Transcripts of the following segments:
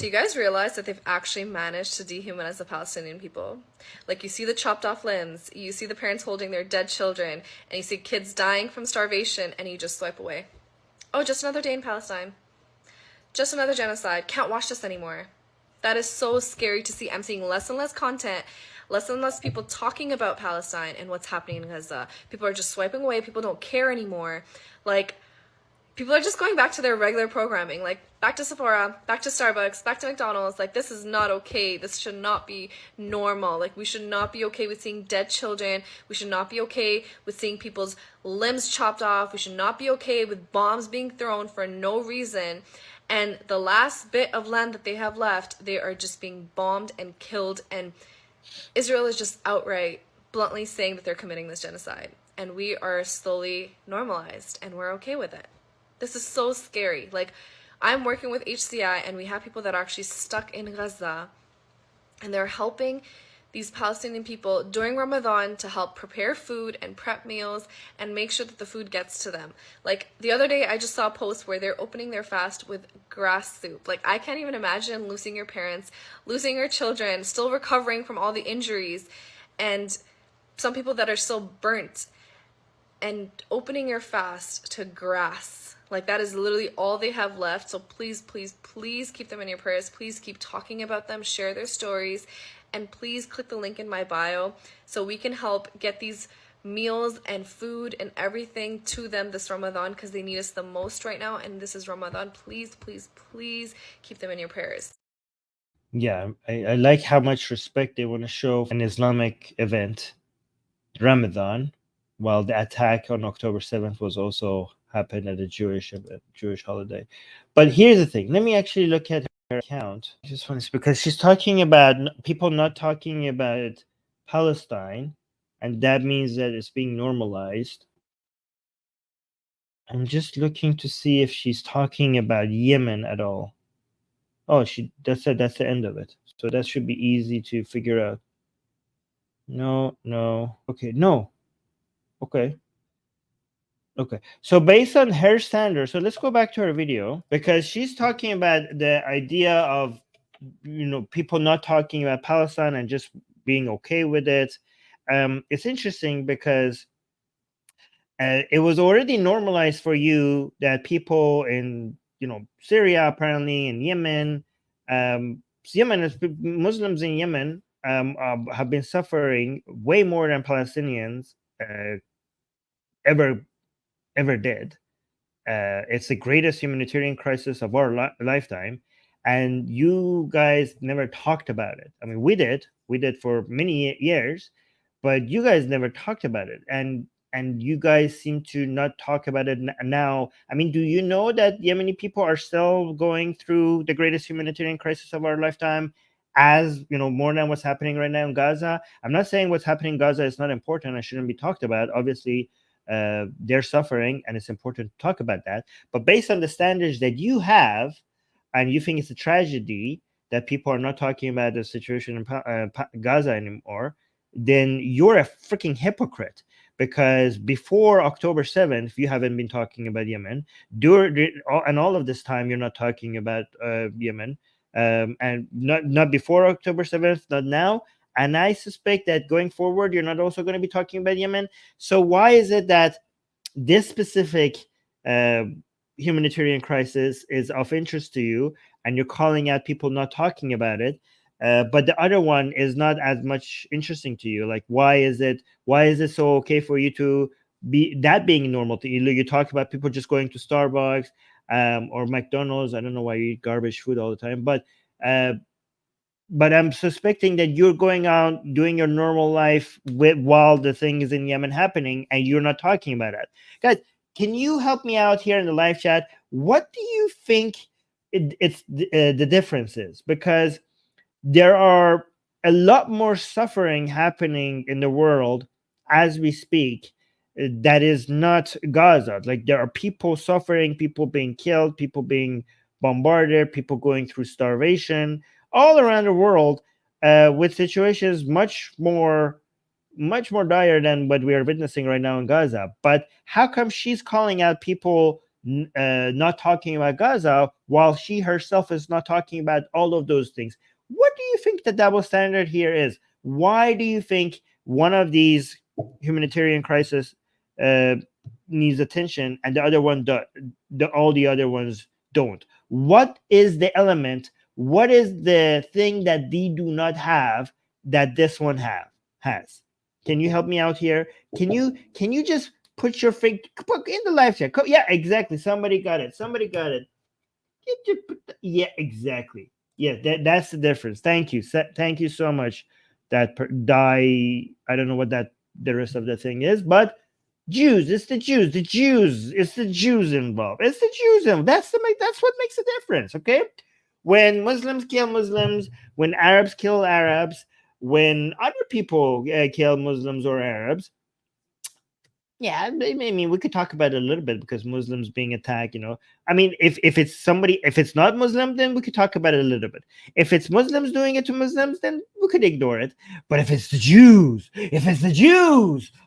Do you guys realize that they've actually managed to dehumanize the Palestinian people? Like, you see the chopped off limbs, you see the parents holding their dead children, and you see kids dying from starvation, and you just swipe away. Oh, just another day in Palestine. Just another genocide. Can't watch this anymore. That is so scary to see. I'm seeing less and less content, less and less people talking about Palestine and what's happening in Gaza. People are just swiping away. People don't care anymore. Like, people are just going back to their regular programming, like back to Sephora, back to Starbucks, back to McDonald's. Like, this is not okay. This should not be normal. Like, we should not be okay with seeing dead children. We should not be okay with seeing people's limbs chopped off. We should not be okay with bombs being thrown for no reason. And the last bit of land that they have left, they are just being bombed and killed. And Israel is just outright, bluntly saying that they're committing this genocide. And we are slowly normalized, and we're okay with it. This is so scary. Like, I'm working with HCI, and we have people that are actually stuck in Gaza, and they're helping these Palestinian people during Ramadan to help prepare food and prep meals and make sure that the food gets to them. Like, the other day, I just saw a post where they're opening their fast with grass soup. Like, I can't even imagine losing your parents, losing your children, still recovering from all the injuries, and some people that are still burnt, and opening your fast to grass. Like, that is literally all they have left. So please, please, please keep them in your prayers. Please keep talking about them, share their stories, and please click the link in my bio so we can help get these meals and food and everything to them this Ramadan, because they need us the most right now, and this is Ramadan. Please, please, please keep them in your prayers. Yeah, I like how much respect they want to show an Islamic event, Ramadan, while the attack on October 7th was also happened at a Jewish holiday. But here's the thing. Let me actually look at her account. I just want to, because she's talking about people not talking about Palestine, and that means that it's being normalized. I'm just looking to see if she's talking about Yemen at all. Oh, that's the end of it. So that should be easy to figure out. No. Okay, no. Okay. So based on her standards, so let's go back to her video, because she's talking about the idea of, people not talking about Palestine and just being okay with it. It's interesting because it was already normalized for you that people in Syria, apparently in Yemen, Muslims in Yemen have been suffering way more than Palestinians ever did. It's the greatest humanitarian crisis of our lifetime, and you guys never talked about it. I mean, we did for many years, but you guys never talked about it, and you guys seem to not talk about it now. I mean, do you know that Yemeni people are still going through the greatest humanitarian crisis of our lifetime, as more than what's happening right now in Gaza? I'm not saying what's happening in Gaza is not important and shouldn't be talked about. Obviously, they're suffering, and it's important to talk about that. But based on the standards that you have, and you think it's a tragedy that people are not talking about the situation in Gaza anymore, then you're a freaking hypocrite. Because before October 7th, you haven't been talking about Yemen. And all of this time, you're not talking about Yemen. And not before October 7th, not now. And I suspect that going forward, you're not also going to be talking about Yemen. So why is it that this specific humanitarian crisis is of interest to you, and you're calling out people not talking about it, but the other one is not as much interesting to you? Like, why is it so okay for you to be that being normal to you? You talk about people just going to Starbucks or McDonald's. I don't know why you eat garbage food all the time, but I'm suspecting that you're going out doing your normal life while the thing is in Yemen happening, and you're not talking about it. Guys, can you help me out here in the live chat? What do you think it's the difference is? Because there are a lot more suffering happening in the world as we speak that is not Gaza. Like, there are people suffering, people being killed, people being bombarded, people going through starvation all around the world, with situations much more dire than what we are witnessing right now in Gaza. But how come she's calling out people not talking about Gaza, while she herself is not talking about all of those things. What do you think the double standard here is? Why do you think one of these humanitarian crises needs attention and the other one all the other ones don't? What is the element? What is the thing that they do not have that this one has? Can you help me out here? Can you just put your finger in the live chat? Yeah, exactly. Somebody got it. Yeah, exactly. Yeah, that's the difference. Thank you. Thank you so much. Die. I don't know what the rest of the thing is, but Jews. It's the Jews. It's the Jews involved. It's the Jews involved. That's what makes a difference. Okay, when Muslims kill Muslims, when Arabs kill Arabs, when other people kill Muslims or Arabs, yeah, I mean, we could talk about it a little bit because Muslims being attacked, I mean, if it's somebody, if it's not Muslim, then we could talk about it a little bit. If it's Muslims doing it to Muslims, then we could ignore it. But if it's the Jews,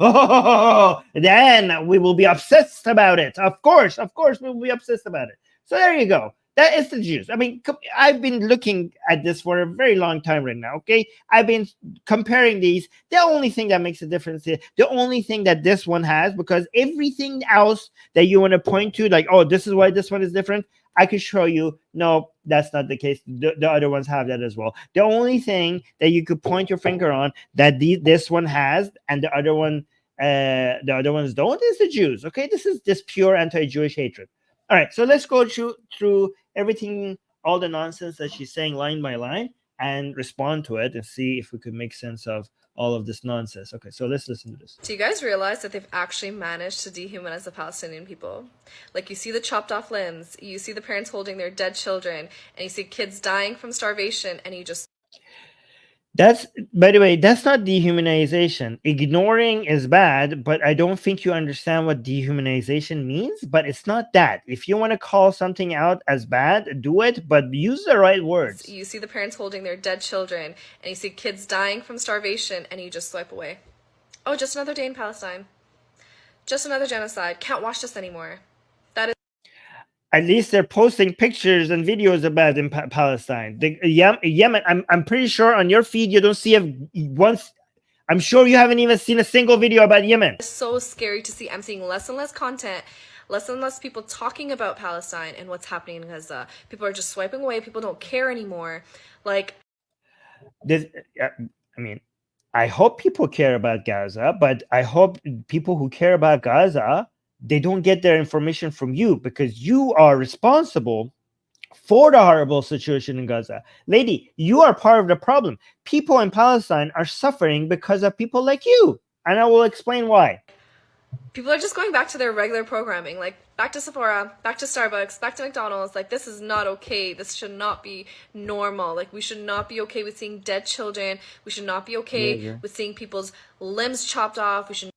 oh, then we will be obsessed about it. Of course, we will be obsessed about it. So there you go. That is the Jews. I mean, I've been looking at this for a very long time right now. Okay, I've been comparing these. The only thing that makes a difference is the only thing that this one has, because everything else that you want to point to, like, oh, this is why this one is different, I could show you, no, that's not the case. The other ones have that as well. The only thing that you could point your finger on that this one has and the other ones don't is the Jews. Okay, this is just pure anti-Jewish hatred. All right, so let's go through everything, all the nonsense that she's saying line by line, and respond to it and see if we could make sense of all of this nonsense. Okay, so let's listen to this. Do you guys realize that they've actually managed to dehumanize the Palestinian people? Like, you see the chopped off limbs, you see the parents holding their dead children, and you see kids dying from starvation, and you just... That's, by the way, that's not dehumanization. Ignoring is bad, but I don't think you understand what dehumanization means. But it's not that. If you want to call something out as bad, do it, but use the right words. You see the parents holding their dead children, and you see kids dying from starvation, and you just swipe away. Oh, just another day in Palestine. Just another genocide. Can't watch this anymore. That is... At least they're posting pictures and videos about in Palestine. Yemen, I'm pretty sure on your feed you don't see once. I'm sure you haven't even seen a single video about Yemen. It's so scary to see. I'm seeing less and less content, less and less people talking about Palestine and what's happening in Gaza. People are just swiping away. People don't care anymore. Like, this, I mean, I hope people care about Gaza, but I hope people who care about Gaza, they don't get their information from you, because you are responsible for the horrible situation in Gaza. Lady, you are part of the problem. People in Palestine are suffering because of people like you. And I will explain why. People are just going back to their regular programming, like back to Sephora, back to Starbucks, back to McDonald's. Like, this is not okay. This should not be normal. Like, we should not be okay with seeing dead children. We should not be okay with seeing people's limbs chopped off. We should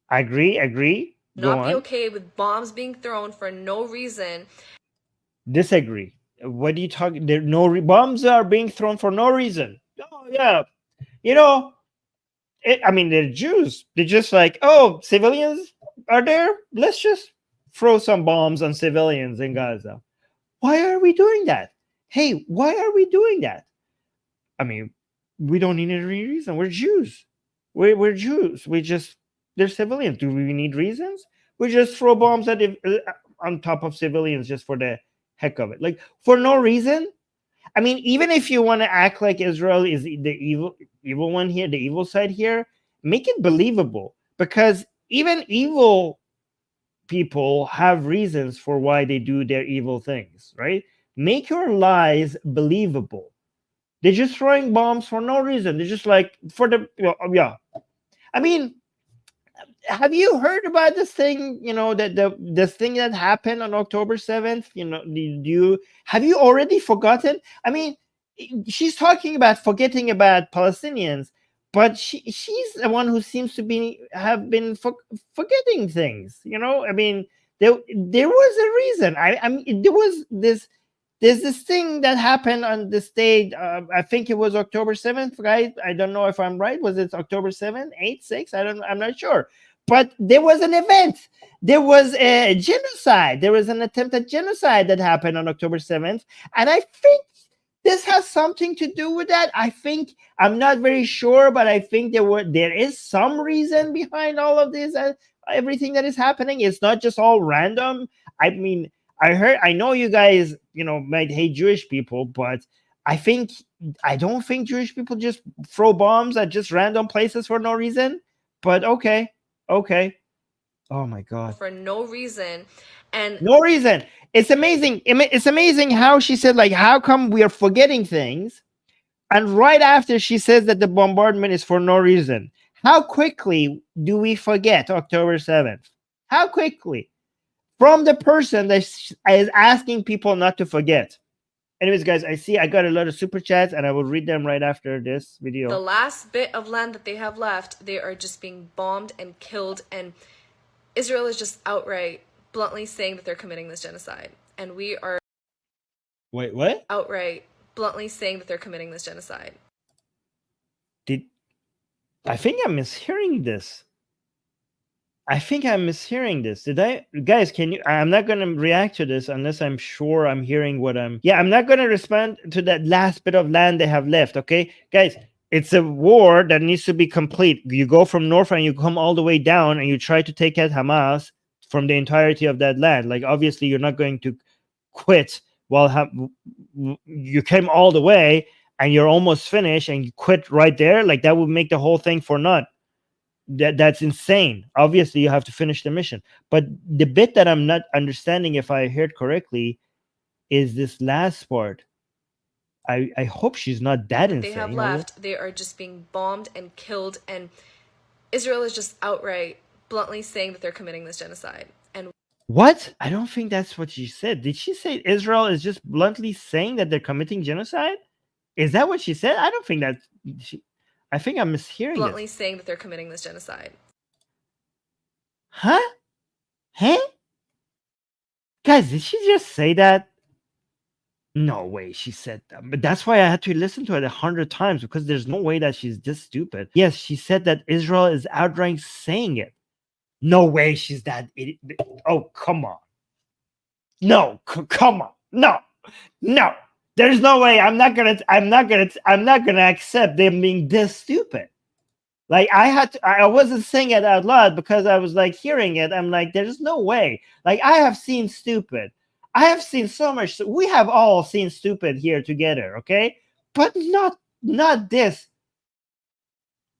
agree. Not be okay with bombs being thrown for no reason. Disagree. What are you talking? There bombs are being thrown for no reason. Oh yeah, I mean, they're Jews. They're just like, oh, civilians are there. Let's just throw some bombs on civilians in Gaza. Why are we doing that? Hey, why are we doing that? I mean, we don't need any reason. We're Jews. We're Jews. They're civilians. Do we need reasons? We just throw bombs on top of civilians just for the heck of it, like for no reason. I mean, even if you want to act like Israel is the evil one here, the evil side here, make it believable, because even evil people have reasons for why they do their evil things, right? Make your lies believable. They're just throwing bombs for no reason. They're just like, for the, yeah. I mean, have you heard about this thing, this thing that happened on October 7th? Have you already forgotten? I mean, she's talking about forgetting about Palestinians, but she's the one who seems to have been forgetting things. I mean, there was a reason. I mean, there's this thing that happened on this day. I think it was October 7th, right? I don't know if I'm right. Was it October 7th, 8th, 6th? I'm not sure. but there was an event. There was a genocide. There was an attempt at genocide that happened on October 7th. And I think this has something to do with that. I think, I'm not very sure, but I think there is some reason behind all of this and everything that is happening. It's not just all random. I mean, I know you guys, might hate Jewish people, but I don't think Jewish people just throw bombs at just random places for no reason. But okay. Oh my God. For no reason. And no reason. It's amazing. It's amazing how she said, like, how come we are forgetting things? And right after she says that the bombardment is for no reason. How quickly do we forget October 7th? How quickly? From the person that is asking people not to forget. Anyways, guys, I got a lot of super chats and I will read them right after this video. The last bit of land that they have left, they are just being bombed and killed, and Israel is just outright, bluntly saying that they're committing this genocide. And we are Wait, what? outright, bluntly saying that they're committing this genocide. I think I'm mishearing this. Did I, guys? I'm not going to react to this unless I'm sure I'm hearing I'm not going to respond to that last bit of land they have left. Okay, guys, it's a war that needs to be complete. You go from north and you come all the way down and you try to take out Hamas from the entirety of that land. Like, obviously, you're not going to quit while you came all the way and you're almost finished and you quit right there. Like, that would make the whole thing for naught. That's insane. Obviously, you have to finish the mission. But the bit that I'm not understanding, if I heard correctly, is this last part. I hope she's not that insane. They have left, they are just being bombed and killed, and Israel is just outright, bluntly saying that they're committing this genocide. And what? I don't think that's what she said. Did she say Israel is just bluntly saying that they're committing genocide? Is that what she said? I don't think that I think I'm mishearing bluntly saying that they're committing this genocide. Huh? Guys, did she just say that? No way she said that. But that's why I had to listen to it 100 times, because there's no way that she's this stupid. Yes, she said that Israel is outright saying it. No way she's that idiot. Oh, come on. No, come on. No. There's no way. I'm not gonna accept them being this stupid. Like, I wasn't saying it out loud because I was like hearing it. I'm like, there's no way. Like, I have seen stupid. I have seen so much. We have all seen stupid here together, okay? But not this.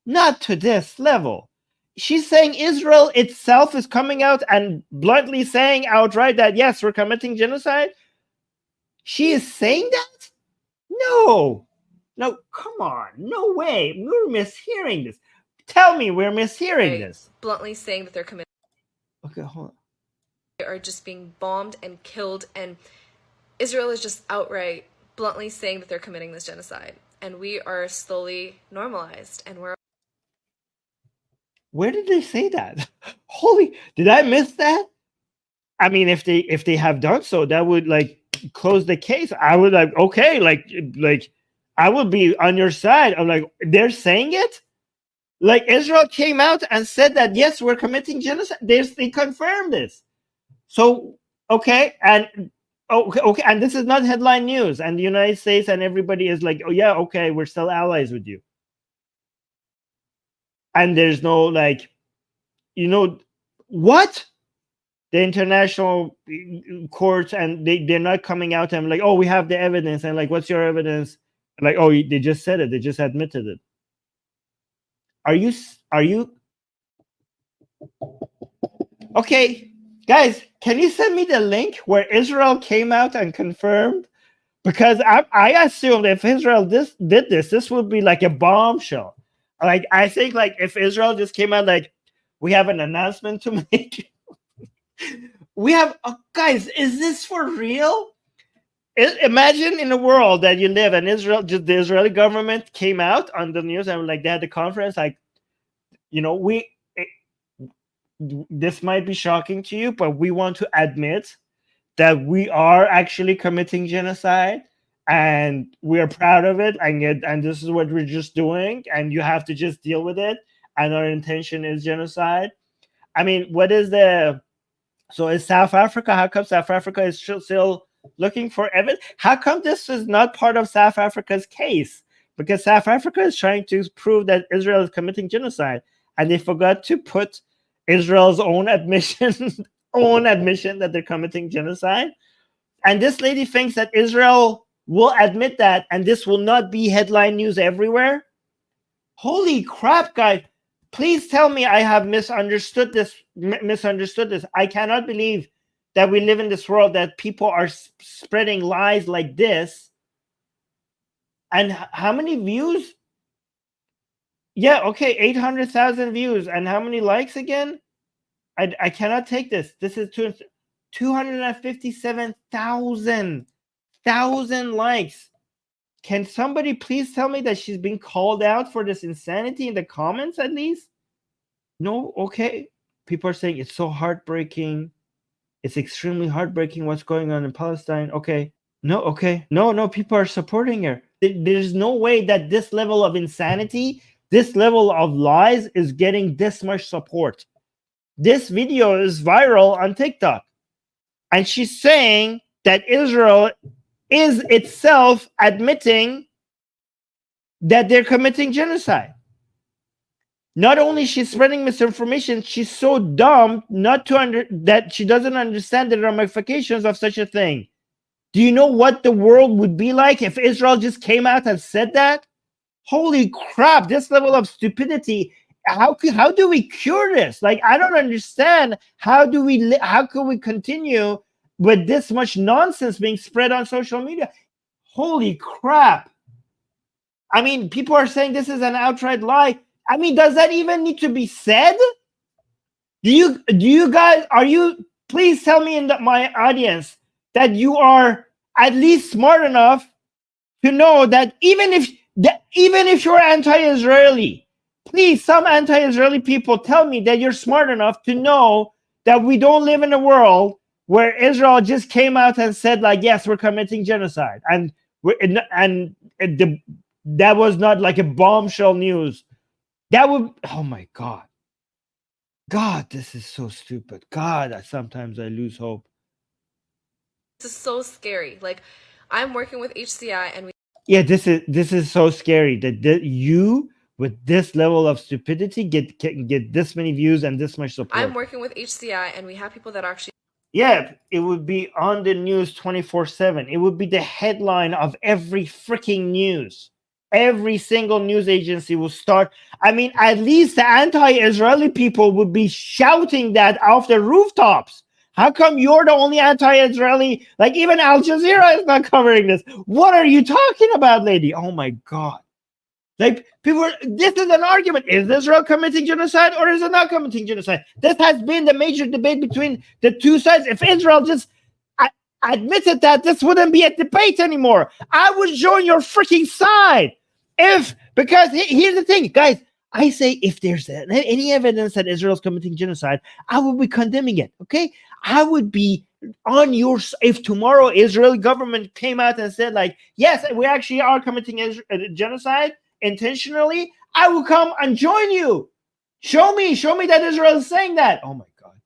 Not to this level. She's saying Israel itself is coming out and bluntly saying outright that, yes, we're committing genocide. She is saying that? No, come on. No way. We're mishearing this. Tell me we're mishearing this. Bluntly saying that they're committing. Okay, hold on. They are just being bombed and killed, and Israel is just outright, bluntly saying that they're committing this genocide. And we are slowly normalized, and we're... Where did they say that? Holy, did I miss that? I mean, if they have done so, that would like close the case. I would like, okay, like I would be on your side. I'm like, they're saying it? Like, Israel came out and said that, yes, we're committing genocide. They confirmed this. So, okay, and and this is not headline news. And the United States and everybody is like, oh yeah, okay, we're still allies with you. And there's no like, what? The international courts, and they're not coming out and like, oh, we have the evidence, and like, what's your evidence? Like, oh, they just said it. They just admitted it. Are you okay, guys? Can you send me the link where Israel came out and confirmed? Because I assumed if Israel did this would be like a bombshell. Like, I think like if Israel just came out like, we have an announcement to make. We have, guys, is this for real? Imagine in a world that you live in Israel, just the Israeli government came out on the news and like they had the conference, like, this might be shocking to you, but we want to admit that we are actually committing genocide and we are proud of it, and this is what we're just doing, and you have to just deal with it, and our intention is genocide. I mean, what is the so is South Africa? How come South Africa is still looking for evidence? How come this is not part of South Africa's case? Because South Africa is trying to prove that Israel is committing genocide, and they forgot to put Israel's own admission, that they're committing genocide. And this lady thinks that Israel will admit that, and this will not be headline news everywhere. Holy crap, guys! Please tell me I have misunderstood this. I cannot believe that we live in this world that people are spreading lies like this. And how many views? Yeah, okay, 800,000 views. And how many likes again? I cannot take this. This is 257,000 likes. Can somebody please tell me that she's being called out for this insanity in the comments at least? No, okay. People are saying it's so heartbreaking. It's extremely heartbreaking what's going on in Palestine. Okay. No, okay. No, people are supporting her. There's no way that this level of insanity, this level of lies is getting this much support. This video is viral on TikTok. And she's saying that Israel is itself admitting that they're committing genocide. Not only she's spreading misinformation, she's so dumb that she doesn't understand the ramifications of such a thing. Do you know what the world would be like if Israel just came out and said that? Holy crap, this level of stupidity. How do we cure this? Like, I don't understand. How can we continue with this much nonsense being spread on social media? Holy crap. I mean, people are saying this is an outright lie. I mean, does that even need to be said? Do you guys, please tell me in my audience that you are at least smart enough to know that even if you're anti-Israeli, please, some anti-Israeli people, tell me that you're smart enough to know that we don't live in a world where Israel just came out and said, like, yes, we're committing genocide, and that was not like a bombshell news. That would, oh my God, this is so stupid. God, sometimes I lose hope. This is so scary. Like, I'm working with HCI, and yeah, this is so scary that you with this level of stupidity can get this many views and this much support. I'm working with HCI, and we have people that actually. Yeah, it would be on the news 24/7. It would be the headline of every freaking news. Every single news agency will start. I mean, at least the anti-Israeli people would be shouting that off the rooftops. How come you're the only anti-Israeli? Like, even Al Jazeera is not covering this. What are you talking about, lady? Oh my God. Like, this is an argument. Is Israel committing genocide or is it not committing genocide? This has been the major debate between the two sides. If Israel just admitted that, this wouldn't be a debate anymore. I would join your freaking side. Because here's the thing, guys. I say if there's any evidence that Israel is committing genocide, I will be condemning it, okay? I would be on your... If tomorrow Israeli government came out and said, like, yes, we actually are committing genocide intentionally, I will come and join you. Show me that Israel is saying that. Oh my God.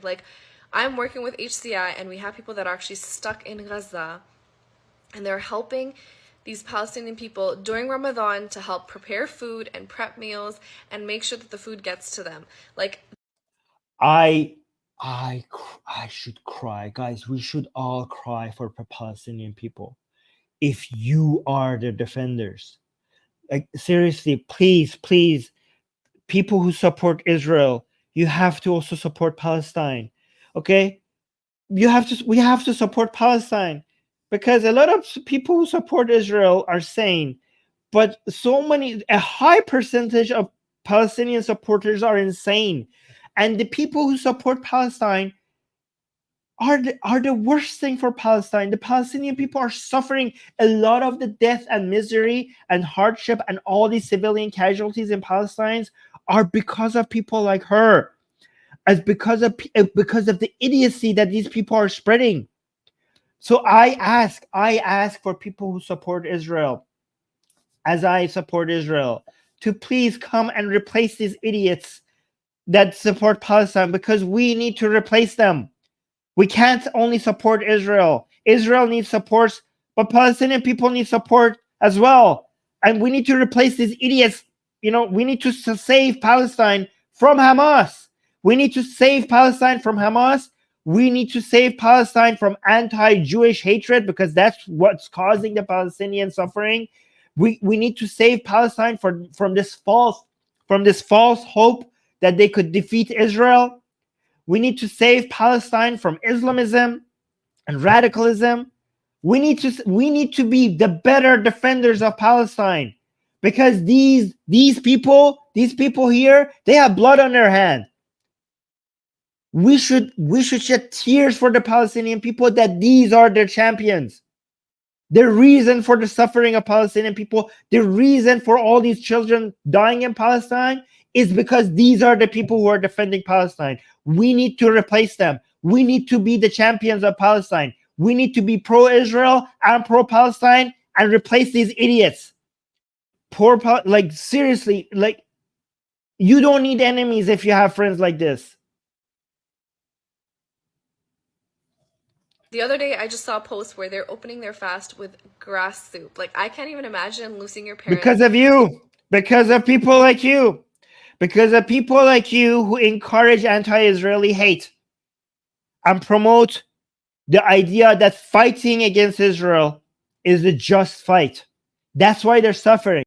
Like, I'm working with HCI, and we have people that are actually stuck in Gaza, and they're helping these Palestinian people during Ramadan to help prepare food and prep meals and make sure that the food gets to them. Like, I should cry, guys. We should all cry for Palestinian people. If you are the defenders, like, seriously, please, people who support Israel, you have to also support Palestine. Okay, we have to support Palestine, because a lot of people who support Israel are sane, but a high percentage of Palestinian supporters are insane, and the people who support Palestine are the worst thing for Palestine. The Palestinian people are suffering a lot of the death and misery and hardship, and all these civilian casualties in Palestine are because of people like her, as because of the idiocy that these people are spreading. So I ask for people who support Israel, as I support Israel, to please come and replace these idiots that support Palestine because we need to replace them. We can't only support Israel. Israel needs support, but Palestinian people need support as well. And we need to replace these idiots. We need to save Palestine from Hamas. We need to save Palestine from Hamas. We need to save Palestine from anti-Jewish hatred because that's what's causing the Palestinian suffering. We need to save Palestine from this false hope that they could defeat Israel. We need to save Palestine from Islamism and radicalism. We need to be the better defenders of Palestine because these people here, they have blood on their hand. We should shed tears for the Palestinian people that these are their champions. The reason for the suffering of Palestinian people, the reason for all these children dying in Palestine is because these are the people who are defending Palestine. We need to replace them. We need to be the champions of Palestine. We need to be pro-Israel and pro-Palestine and replace these idiots. Seriously, you don't need enemies if you have friends like this. The other day, I just saw a post where they're opening their fast with grass soup. I can't even imagine losing your parents. Because of you. Because of people like you. Because of people like you who encourage anti-Israeli hate and promote the idea that fighting against Israel is a just fight. That's why they're suffering.